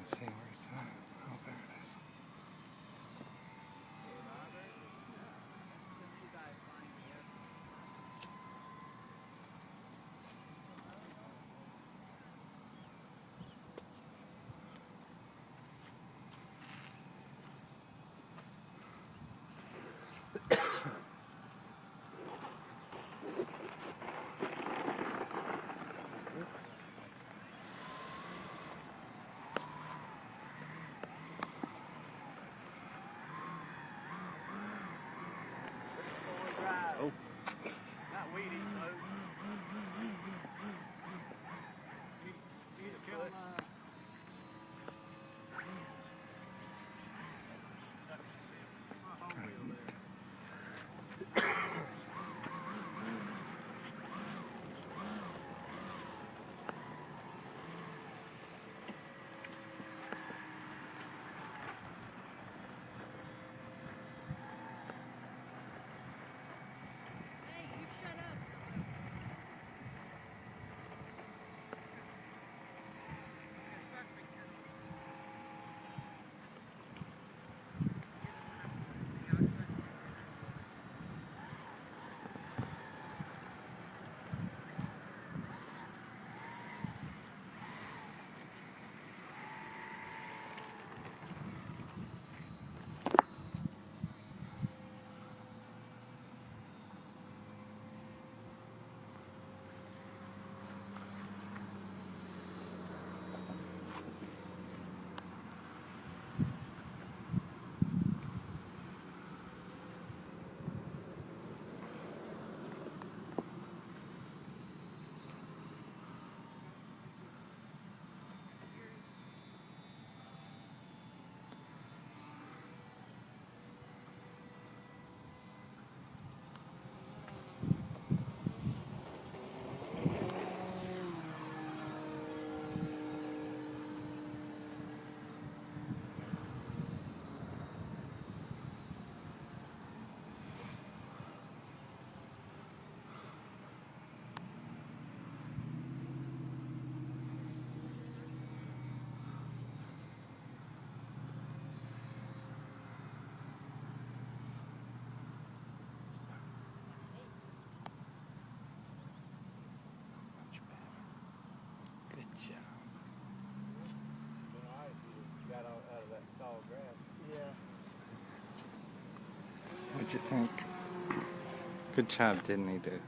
Let's see where it's at. Oh, there it is. Oh. Not weedy, though. Much better. Good job. Got out of that tall grass. Yeah. What'd you think? Good job, didn't he, dude?